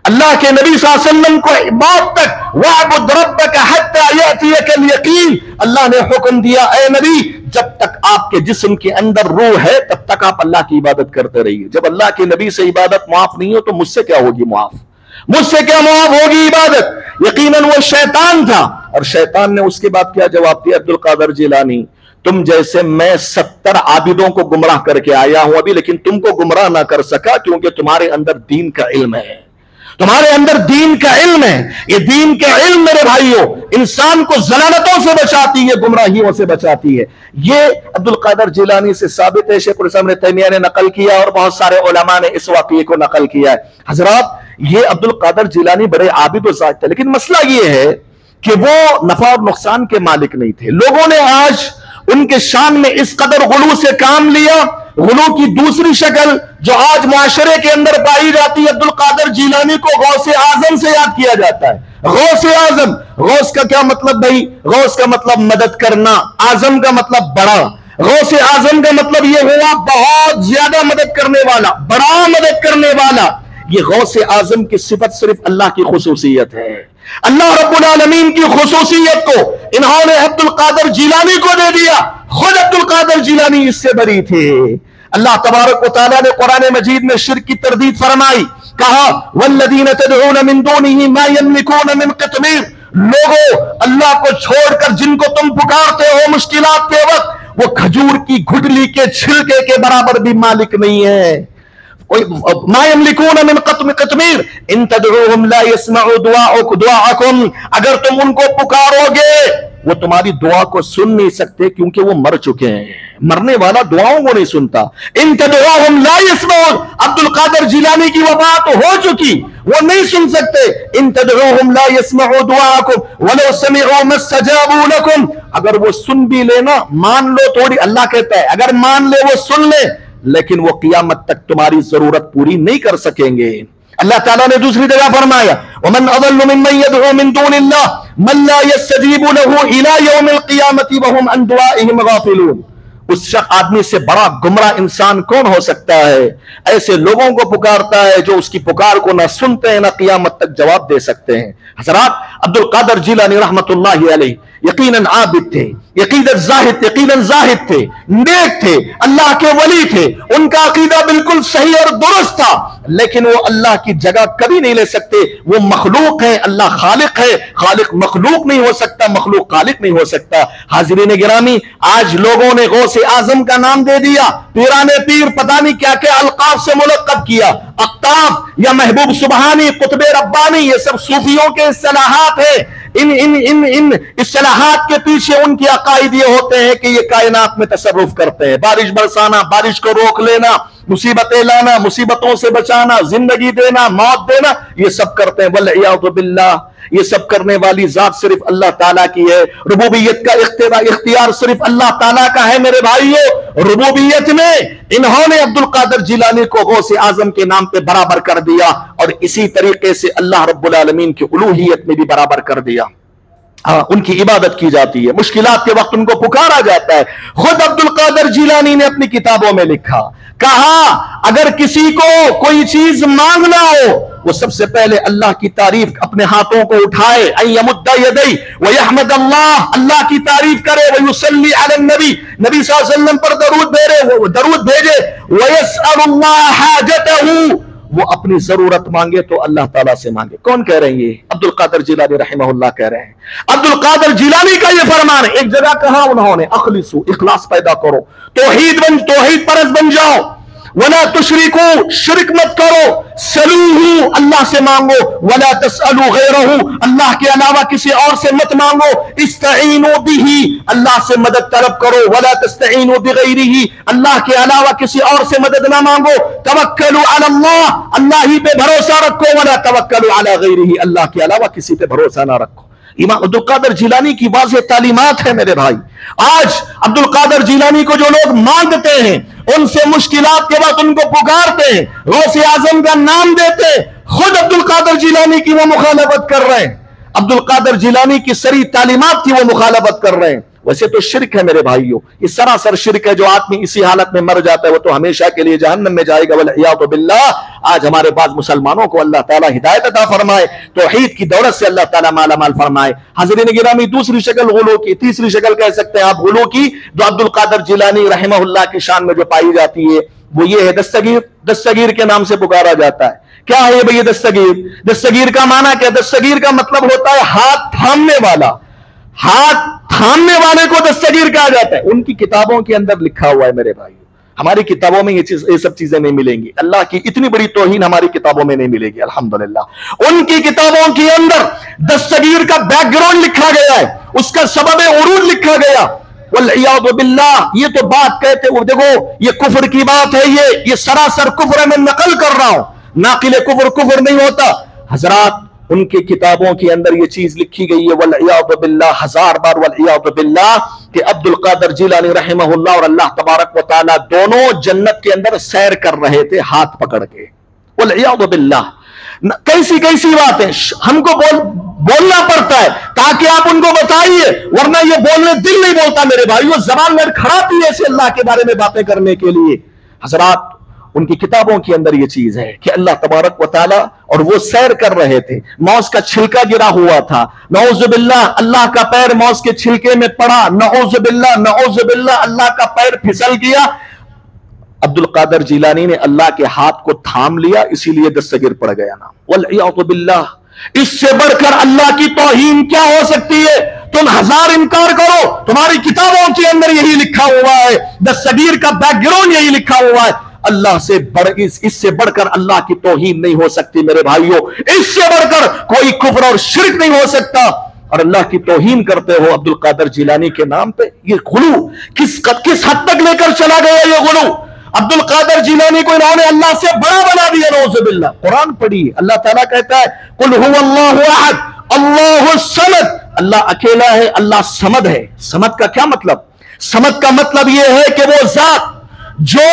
S1: अल्लाह के नबी सल्लल्लाहु अलैहि वसल्लम को मौत तक वअबुद रब्बक हत्ता यातियकल यकीन, अल्लाह ने हुक्म दिया, ए नबी, जब तक आपके जिस्म के अंदर रूह है तब तक आप अल्लाह की इबादत करते रहिए। जब अल्लाह के नबी से इबादत माफ नहीं हो तो मुझसे क्या होगी माफ, मुझसे क्या माफ होगी इबादत। यकीनन वो शैतान था। और शैतान ने उसके बाद क्या जवाब दिया, अब्दुल कादिर जिलानी, तुम जैसे मैं 70 आबिदों को गुमराह करके आया हूं अभी, लेकिन तुमको गुमराह ना कर सका क्योंकि तुम्हारे अंदर दीन का इल्म है, तुम्हारे अंदर दीन का इल्म है। ये दीन का इल्म मेरे भाइयों इंसान को जलालतों से बचाती है, गुमराहियों से बचाती है। ये अब्दुल कादिर जिलानी से साबित है, शेखुल इस्लाम इब्न तैमिया ने नकल किया और बहुत सारे उलमा ने इस वाक़ये को नकल किया है। हजरात, ये अब्दुल कादिर जिलानी बड़े आबिद और ज़ाहिद थे, लेकिन मसला ये है कि वो नफा और नुकसान के मालिक नहीं थे। लोगों ने आज उनके शान में इस कदर गुलू से काम लिया। गुलू की दूसरी शक्ल जो आज मुआशरे के अंदर पाई जाती है, अब्दुल कादिर जिलानी को गौसे आजम से याद किया जाता है। गौसे आजम, गौस का क्या मतलब भाई, गौस का मतलब मदद करना, आजम का मतलब बड़ा। गौसे आजम का मतलब यह हुआ बहुत ज्यादा मदद करने वाला, बड़ा मदद करने वाला। ये गौसे आजम की सिफत सिर्फ अल्लाह की खुसूसियत है। अल्लाह रब्बुल आलमीन की खुसूसियत को इन्होंने अब्दुल कादिर जिलानी को दे दिया। खुद अब्दुल कादिर जिलानी इससे बरी थे। अल्लाह तबारक व तआला ने कुरान मजीद में शिर्क की तरदीद फरमाई, कहा वल्लदीन तदऊन मिन दूनिही मा यमलिकून मिन क़ितमीर, लोगों अल्लाह को छोड़कर जिनको तुम पुकारते हो मुश्किलात के वक्त, वो खजूर की गुठली के छिलके के बराबर भी मालिक नहीं है। मा यमलिकून मिन क़ित्मीर इन तदऊहुम ला यस्मऊ दुआअकुम, अगर तुम उनको पुकारोगे वो तुम्हारी दुआ को सुन नहीं सकते, क्योंकि वो मर चुके हैं। मरने वाला दुआओं को नहीं सुनता। इन तदऊहुम ला यस्मऊ, अब्दुल कादिर जिलानी की वफात हो चुकी, वो नहीं सुन सकते। इन तदऊहुम ला यस्मऊ दुआअकुम वलौ समिऊ मस्तजाबू लकुम, अगर वो सुन भी लेना, मान लो थोड़ी, अल्लाह कहता है अगर मान ले वो सुन ले, लेकिन वो क़यामत तक तुम्हारी जरूरत पूरी नहीं कर सकेंगे। अल्लाह ताला ने दूसरी जगह फरमाया वमन अज़ल्लु मिम्मन यदअू मिन दूनिल्लाह मन ला यस्तजीबु लहू इला यौमिल क़ियामति वहुम अन दुआइहिम गाफिलून। उस आदमी से बड़ा गुमराह इंसान कौन हो सकता है? ऐसे लोगों को पुकारता है जो उसकी पुकार को ना सुनते हैं, ना क़यामत तक जवाब दे सकते हैं। हज़रात, अब्दुल कादिर जिलानी रहमतुल्लाहि अलैह यकीनन आबिद थे, यकीनन जाहिद थे, नेक थे, अल्लाह के वली थे, उनका अकीदा बिल्कुल सही और दुरुस्त था, लेकिन वो अल्लाह की जगह कभी नहीं ले सकते। वो मखलूक है, अल्लाह खालिक है, खालिक मखलूक नहीं हो सकता, मखलूक खालिक नहीं हो सकता। हाजिरीन गिरामी, आज लोगों ने गौसे आजम का नाम दे दिया, पीराने पीर पता नहीं क्या क्या अलकाब से मुलक्कब किया, अक्ताब या महबूब सुबहानी, कुतुबे रब्बानी, ये सब सूफियों के इस्तिलाहात है। इन इन इन इन इस्तिलाहात के पीछे उनके अकायद ये होते हैं कि ये कायनात में तसर्रुफ करते हैं, बारिश बरसाना, बारिश को रोक लेना, मुसीबतें लाना, मुसीबतों से बचाना, जिंदगी देना, मौत देना, ये सब करते हैं। वल्इयाज़ु बिल्लाह, ये सब करने वाली जात सिर्फ अल्लाह ताला की है। रुबूबियत का इख्तियार सिर्फ अल्लाह ताला का है मेरे भाइयों। रुबूबियत में इन्होंने अब्दुल कादिर जिलानी को गौसे आजम के नाम पे बराबर कर दिया, और इसी तरीके से अल्लाह रब्बुल आलमीन की उलूहियत में भी बराबर कर दिया। उनकी इबादत की जाती है, मुश्किलात के वक्त उनको पुकारा जाता है। खुद अब्दुल कादिर जिलानी ने अपनी किताबों में लिखा, कहा अगर किसी को कोई चीज मांगना हो, वो सबसे पहले अल्लाह की तारीफ, अपने हाथों को उठाए, अयमुद्दा यदै व यहमद अल्लाह, अल्लाह की तारीफ करे, व युसल्ली अलन नबी, नबी सल्लल्लाहु अलैहि वसल्लम पर दरूद भेजे, व यसअलुल्लाह हाजतहू, वो अपनी जरूरत मांगे तो अल्लाह ताला से मांगे। कौन कह रहे हैं ये? अब्दुल कादिर जिलानी रहमहुल्लाह कह रहे हैं। अब्दुल कादिर जिलानी का ये फरमान है। एक जगह कहा उन्होंने, अखलिसु, इखलास पैदा करो, तौहीद परस बन जाओ, वला तुशरिकू, शिरक मत करो, सलूहू, अल्लाह से मांगो, वला तसअलू गैरहू, अल्लाह के अलावा किसी और से मत मांगो, इस्तईनू बिही, अल्लाह से मदद तलब करो, वला तस्तईनू बिगैरिही, अल्लाह के अलावा किसी और से मदद ना मांगो, तवक्कलू अलल्लाह, अल्लाह ही पे भरोसा रखो, वला तवक्कलू अला गैरिही, अल्लाह के अलावा किसी पे भरोसा ना रखो। इमाम अब्दुल कादिर जिलानी की वाज़ेह तालीमात है मेरे भाई। आज अब्दुल कादिर जिलानी को जो लोग मांगते हैं, उनसे मुश्किलात के बाद उनको पुकारते हैं, गौसे आजम का नाम देते हैं, खुद अब्दुल कादिर जिलानी की वो मुखालफत कर रहे हैं। अब्दुल कादिर जिलानी की सरी तालीमात की वो मुखालफत कर रहे हैं। वैसे तो शिरक है मेरे भाइयों, ये सरासर शिरक है। जो आदमी इसी हालत में मर जाता है वो तो हमेशा के लिए जहन्नम में जाएगा, वल्इयाज़ु बिल्लाह। आज हमारे पास मुसलमानों को अल्लाह ताला हिदायत अता फरमाए, तौहीद की दौलत से अल्लाह ताला माला माल फरमाए। हाज़िरीन गिरामी, दूसरी शक्ल गुलू की, तीसरी शक्ल कह सकते हैं आप गुलू की, जो अब्दुल कादिर जिलानी रहमहुल्लाह की शान में जो पाई जाती है, वो ये है दस्तगीर। दस्तगीर के नाम से पुकारा जाता है। क्या है भैया दस्तगीर? दस्तगीर का माना क्या? दस्तगीर का मतलब होता है हाथ थामने वाला। हाथ थामने वाले को दस्तगीर कहा जाता है। उनकी किताबों के अंदर लिखा हुआ है मेरे भाई, हमारी किताबों में ये सब चीजें नहीं मिलेंगी। अल्लाह की इतनी बड़ी तौहीन हमारी किताबों में नहीं मिलेगी अल्हम्दुलिल्लाह। उनकी किताबों के अंदर दस्तगीर का बैकग्राउंड लिखा गया है, उसका सबब उरूज लिखा गया। वल्इयाज़ु बिल्लाह, ये तो बात कहते वो देखो, ये कुफ्र की बात है, ये सरासर कुफ्र है। मैं नकल कर रहा हूं, नाकिले कुफ्र नहीं होता। हजरात, उनकी किताबों के अंदर ये चीज लिखी गई है, वल्इयाज़ु बिल्लाह, हजार बार वल्इयाज़ु बिल्लाह, कि अब्दुल कादिर जिलानी रहमहुल्लाह और अल्लाह तबारक व तआला दोनों जन्नत के अंदर सैर कर रहे थे हाथ पकड़ के। वल्इयाज़ु बिल्लाह, कैसी कैसी बातें हमको बोलना पड़ता है ताकि आप उनको बताइए, वरना ये बोलने दिल नहीं बोलता मेरे भाइयों। जबान में खड़ाती है ऐसे अल्लाह के बारे में बातें करने के लिए। हजरात, उनकी किताबों के अंदर यह चीज है कि अल्लाह तबारक व तआला, और वो सैर कर रहे थे, मौज का छिलका गिरा हुआ था, नऊज़ुबिल्लाह, अल्लाह का पैर मौज के छिलके में पड़ा, नऊज़ुबिल्लाह नऊज़ुबिल्लाह, अल्लाह का पैर फिसल गया। अब्दुल कादिर जिलानी ने अल्लाह के हाथ को थाम लिया, इसीलिए दस्तगीर पड़ गया नाम। वल्इयाज़ु बिल्लाह, इससे बढ़कर अल्लाह की तौहीन क्या हो सकती है? तुम हजार इनकार करो, तुम्हारी किताबों के अंदर यही लिखा हुआ है, दस्तगीर का बैकग्राउंड यही लिखा हुआ है। अल्लाह से इससे बढ़कर अल्लाह की तौहीन नहीं हो सकती मेरे भाइयों, इससे बढ़कर कोई कुफ्र और शिर्क नहीं हो सकता। और अल्लाह की तौहीन करते हो अब्दुल कादिर जिलानी के नाम पे। ये गुलू किस हद तक लेकर चला गया? ये गुलू अब्दुल कादिर जिलानी को इन्होंने अल्लाह से बड़ा बना दिया, नऊजुबिल्लाह। कुरान पढ़िए, अल्लाह ताला कहता है कुल हुवल्लाहु अहद अल्लाहुस समद, अल्लाह अकेला है, अल्लाह समद है। समद का क्या मतलब? समद का मतलब यह है कि वो जात जो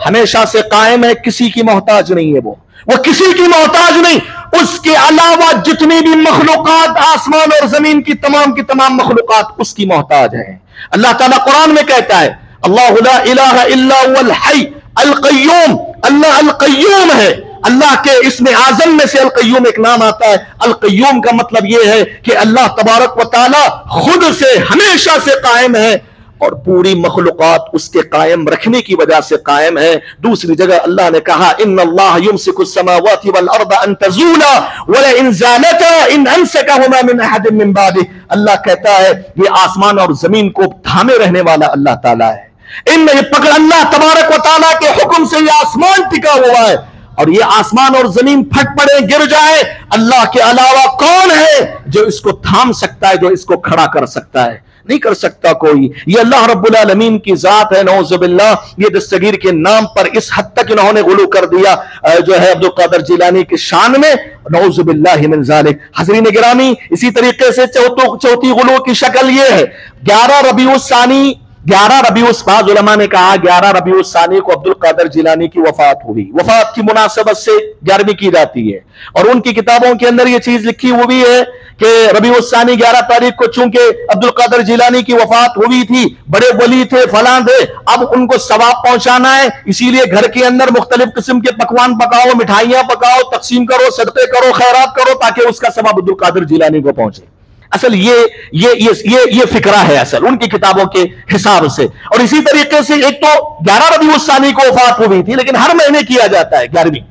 S1: हमेशा से कायम है, किसी की मोहताज नहीं है, वो किसी की मोहताज नहीं। उसके अलावा जितनी भी मखलूकात आसमान और जमीन की तमाम मखलूकात उसकी मोहताज है। अल्लाह ताला कुरान में कहता है अल्लाहु ला इलाहा इल्ला हुवल हय्य अल क़य्यूम, अल्लाह अल क़य्यूम है। अल्लाह के इसमें आजम में से अल क़य्यूम एक नाम आता है। अल क़य्यूम का मतलब यह है कि अल्लाह तबारक व तआला खुद से हमेशा से कायम है और पूरी मखलूकात उसके कायम रखने की वजह से कायम है। दूसरी जगह अल्लाह ने कहा इन्नल्लाह युमसिकुस समावाति वल अर्द अन तज़ूला वला इन ज़ालता इन अमसकहुमा मिन अहदिन मिन बादिह। अल्लाह कहता है ये आसमान और जमीन को थामे रहने वाला अल्लाह ताला है। इन पकड़ अल्लाह तबारक व तआला के हुक्म से ये आसमान टिका हुआ है और ये आसमान और जमीन फट पड़े, गिर जाए, अल्लाह के अलावा कौन है जो इसको थाम सकता है, जो इसको खड़ा कर सकता है? नहीं कर सकता कोई। ये अल्लाह रब्बुल आलमीन की जात है, नऊजुबिल्लाह। ये दस्तगीर के नाम पर इस हद तक इन्होंने गुलू कर दिया जो है अब्दुल कादिर जिलानी की शान में, नऊजुबिल्लाह मिन ज़ालिक। हज़रीन गिरामी, इसी तरीके से चौथी गुलू की शक्ल ये है 11 रबीउस्सानी, 11 रबीउस्सानी उलमा ने कहा 11 रबीउस्सानी को अब्दुल कादिर जिलानी की वफात हुई। वफात की मुनासबत से 11वीं की जाती है और उनकी किताबों के अंदर यह चीज लिखी हुई है कि रबीउस्सानी 11 तारीख को चूंकि अब्दुल कादिर जिलानी की वफात हुई थी, बड़े वली थे, फलां थे, अब उनको सवाब पहुंचाना है, इसीलिए घर के अंदर मुख्तलिफ किस्म के पकवान पकाओ, मिठाइयां पकाओ, तकसीम करो, सदक़े करो, खैरात करो ताकि उसका सवाब अब्दुल कादिर जिलानी को पहुंचे। असल ये फिक्रा है असल उनकी किताबों के हिसाब से। और इसी तरीके से एक तो 11 रबीउस्सानी को वफात हुई थी, लेकिन हर महीने किया जाता है 11वीं।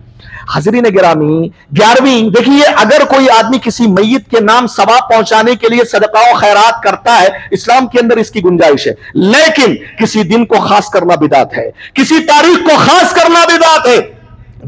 S1: हज़रीन गिरामी, 11वीं देखिए, अगर कोई आदमी किसी मैयत के नाम सवाब पहुंचाने के लिए सदका और खैरात करता है, इस्लाम के अंदर इसकी गुंजाइश है, लेकिन किसी दिन को खास करना बिदात है, किसी तारीख को खास करना बिदात है।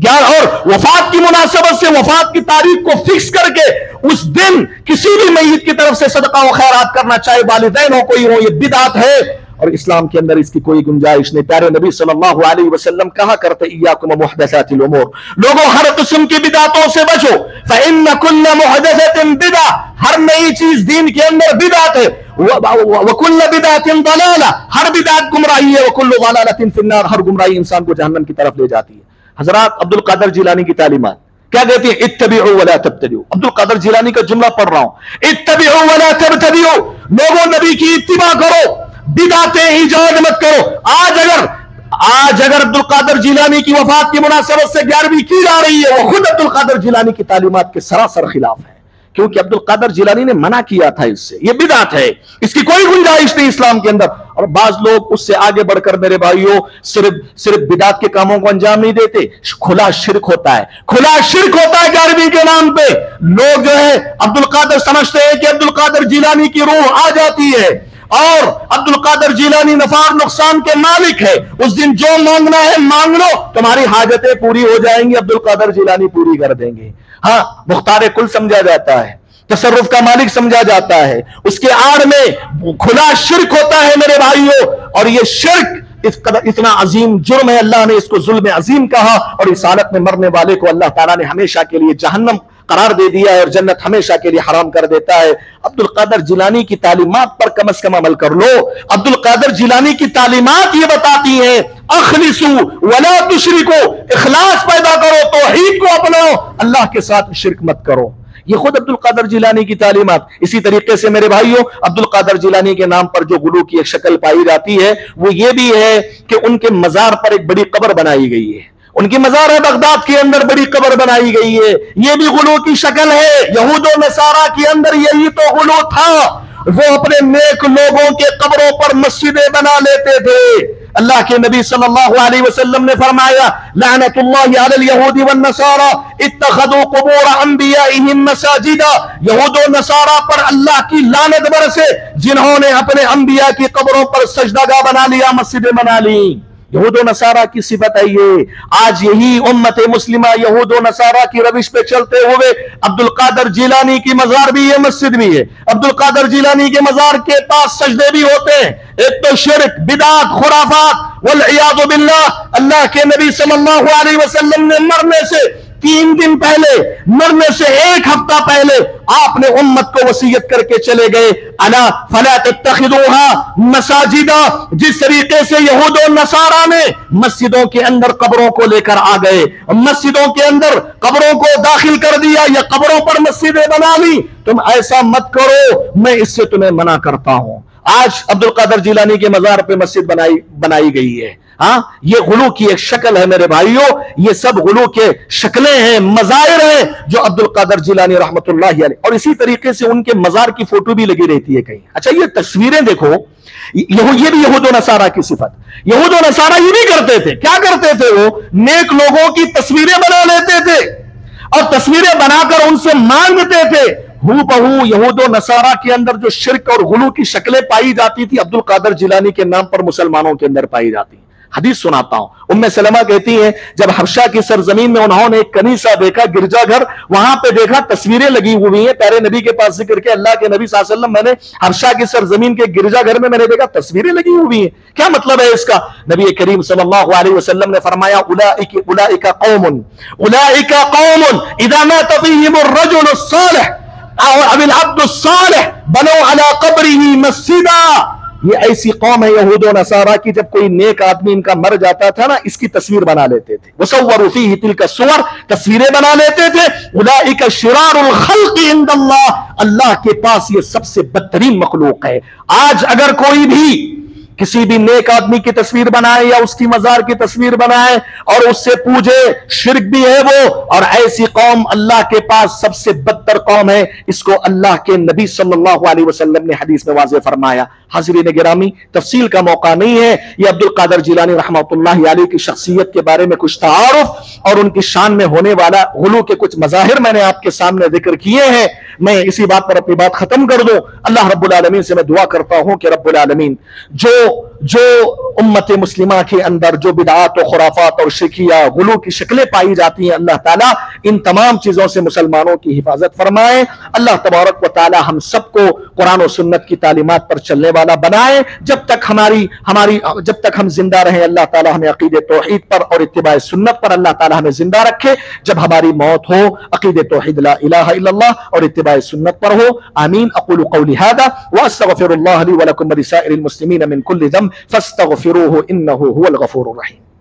S1: और वफात की मुनासबत से वफात की तारीख को फिक्स करके उस दिन किसी भी मैयत की तरफ से सदका व खैरात करना, चाहे वालिदैन हो कोई हो, ये बिदात है और इस्लाम के अंदर इसकी कोई गुंजाइश नहीं। प्यारे नबी सल्लल्लाहु अलैहि वसल्लम कहा करते इय्याकुम मुहदसातिल उमूर, लोगों हर किस्म की बिदातों से बचो, फइन्न कुल्ल मुहदसतिन बिदा, हर नई चीज दीन के अंदर बिदात है, वकुल्ल बिदातिन दलाला, हर बिदात गुमराही है, वकुल्लु दलालतिन फिन्नार, हर गुमराही इंसान को जहन्नम की तरफ ले जाती है। हजरात, अब्दुल कादिर जिलानी की तालीमात क्या कहती है? इत्तबिउ वला तब्तदिउ। अब्दुल कादिर जिलानी का जुमला पढ़ रहा हूं, इत्तबिउ वला तब्तदिउ, लोगों नबी की इत्तिबा करो, बिदातें ईजाद मत करो। आज अगर अब्दुल कादिर जिलानी की वफात की मुनासबत से 11वीं की जा रही है, वो खुद अब्दुल कादिर जिलानी की तालीमात के सरासर खिलाफ है, क्योंकि अब्दुल कादिर जिलानी ने मना किया था इससे। ये बिदात है, इसकी कोई गुंजाइश नहीं इस्लाम के अंदर। और बाज लोग उससे आगे बढ़कर मेरे भाइयों सिर्फ बिदात के कामों को अंजाम नहीं देते, खुला शिर्क होता है, खुला शिर्क होता है 11वीं के नाम पे। लोग जो है अब्दुल कादिर समझते हैं कि अब्दुल कादिर जिलानी की रूह आ जाती है और अब्दुल कादिर जिलानी नफा नुकसान के मालिक है, उस दिन जो मांगना है मांग लो, तुम्हारी हाजतें पूरी हो जाएंगी, अब्दुल कादिर जिलानी पूरी कर देंगे। हाँ, मुख्तार कुल समझा जाता है, तसर्रुफ का मालिक समझा जाता है, उसके आड़ में खुला शिर्क होता है मेरे भाइयों। और ये शिर्क इतना अजीम जुर्म है, अल्लाह ने इसको जुल्म अजीम कहा और इस हालत में मरने वाले को अल्लाह ताला ने हमेशा के लिए जहन्नम करार दे दिया है और जन्नत हमेशा के लिए हराम कर देता है। अब्दुल कादिर जिलानी की तालीमात पर कम से कम अमल कर लो। अब्दुल कादिर जिलानी की तालीमात ये बताती हैं अखलिसू वला तुशरिकू, इखलास पैदा करो, तौहीद को अपनाओ, अल्लाह के साथ शिर्क मत करो। ये खुद अब्दुल कादिर जिलानी की तालीमात। इसी तरीके से मेरे भाइयों, अब्दुल कादिर जिलानी के नाम पर जो गुलू की एक शक्ल पाई जाती है वो ये भी है कि उनके मजार पर एक बड़ी कब्र बनाई गई है। उनकी मजार है बगदाद के अंदर, बड़ी कब्र बनाई गई है, ये भी गुलू की शक्ल है। यहूद और नसारा के अंदर यही तो गुलू था, वो अपने नेक लोगों के कब्रों पर मस्जिदें बना लेते थे। अल्लाह के नबी सल्लल्लाहु अलैहि वसल्लम ने फरमाया, लानतुल्लाहि अलल यहूदी वन नसारा इत्तखदू कुबूर अंबियाइहिम मसाजिदा। यहूद और नसारा पर अल्लाह की लानत बरसे जिन्होंने अपने अंबिया की कब्रों पर सजदागाह बना लिया, मस्जिदें बना ली। यहूद और नसारा की सिफत है ये। आज यही उम्मत मुस्लिमा यहूद और नसारा की रविश पे चलते हुए अब्दुल कादर जिलानी की मजार भी है, मस्जिद भी है। अब्दुल कादर जिलानी के मजार के पास सजदे भी होते हैं। एक तो शिर्क, बिदात, खुराफात वल इयाज़ु बिल्लाह। अल्लाह के नबी सल्लल्लाहु अलैहि वसल्लम ने मरने से 3 दिन पहले, मरने से 1 हफ्ता पहले आपने उम्मत को वसीयत करके चले गए, अला फला तत्तखिदूहा मसाजिदा। जिस तरीके से यहूद और नसारा ने मस्जिदों के अंदर कब्रों को लेकर आ गए, मस्जिदों के अंदर कब्रों को दाखिल कर दिया या कब्रों पर मस्जिदें बना ली, तुम ऐसा मत करो, मैं इससे तुम्हें मना करता हूं। आज अब्दुल कादर जिलानी के मजार पे मस्जिद बनाई गई है। हाँ, ये गुलू की एक शक्ल है मेरे भाइयों, ये सब गुलू के शक्लें हैं, मज़ाहिर हैं जो अब्दुल कादर जिलानी रहमतुल्लाहि अलैह। और इसी तरीके से उनके मजार की फोटो भी लगी रहती है कहीं। अच्छा, ये तस्वीरें देखो, ये भी यहूद और नसारा की सिफत। यहूद और नसारा ये भी करते थे। क्या करते थे? वो नेक लोगों की तस्वीरें बना लेते थे और तस्वीरें बनाकर उनसे मांगते थे। हूबहू यहूद और नसारा के अंदर जो शिर्क और गुलू की शक्लें पाई जाती थी, अब्दुल कादर जिलानी के नाम पर मुसलमानों के अंदर पाई जाती। हदीस सुनाता हूं, उम्मे सलमा कहती हैं, जब हबशा की सरजमीन में उन्होंने एक कनीसा देखा, गिरजाघर, वहां पे देखा तस्वीरें लगी हुई हैं। प्यारे नबी के पास जिक्र के अल्लाह के नबी सल्लल्लाहु अलैहि वसल्लम, मैंने हबशा की सरजमीन के गिरजाघर में मैंने देखा तस्वीरें लगी हुई हैं, क्या मतलब है इसका? नबी करीम सल्लल्लाहु अलैहि वसल्लम ने फरमाया, उलाइका कौमुन इज़ा मात फ़ीहिमुर रजुलुस सालिह अव अबिल अब्दुस सालिह बनो अला क़ब्रिही मस्जिदा। ये ऐसी कौम है यहूद और नसारा की, जब कोई नेक आदमी इनका मर जाता था ना, इसकी तस्वीर बना लेते थे। वसव्वरू फीही तिल्का सुवर, तस्वीरें बना लेते थे। उलाइका शिरारुल खल्क़ि इंदल्लाह, अल्लाह के पास ये सबसे बदतरीन मखलूक है। आज अगर कोई भी किसी भी नेक आदमी की तस्वीर बनाए या उसकी मजार की तस्वीर बनाए और उससे पूजे, शिर्क भी है वो। और ऐसी कौम अल्लाह के पास सबसे बदतर कौम है। इसको अल्लाह के नबी सल्लल्लाहु अलैहि वसल्लम ने हदीस में वाज़ेह फरमाया। हाज़रीन गिरामी, तफसील का मौका नहीं है। ये अब्दुल कादर जिलानी रहमतुल्लाहि अलैह की शख्सियत के बारे में कुछ तारुफ और उनकी शान में होने वाला गुलू के कुछ मज़ाहिर मैंने आपके सामने जिक्र किए हैं। मैं इसी बात पर अपनी बात खत्म कर दूं। अल्लाह रब्बुल आलमीन से मैं दुआ करता हूं कि रब्बुल आलमीन जो उम्मत मुस्लिमा के अंदर जो बिदात और खुराफात और शिकिया गुलू की शक्लें पाई जाती हैं, अल्लाह ताला इन तमाम चीजों से मुसलमानों की हिफाजत फरमाए। अल्लाह तबारक व ताला हम सबको कुरान और सुन्नत की तालीमात पर चलने वाला बनाए। जब तक हम जिंदा रहें, अल्लाह ताला हमें अकीदे तौहीद पर और इत्तिबा सुन्नत पर अल्लाह ताला हमें जिंदा रखे। जब हमारी मौत हो, अकीदे तौहीद ला इलाहा इल्लल्लाह और इत्तिबा सुन्नत पर हो। आमीन। अक़ूलु क़ौली हाज़ा व अस्तग़फ़िरुल्लाह ली व लकुम व लिसाइरिल मुस्लिमीन मिन कुल्लि ज़ंब फस्तग़फ़िरूहु इन्नहु हुवल गफ़ूरुर रहीम।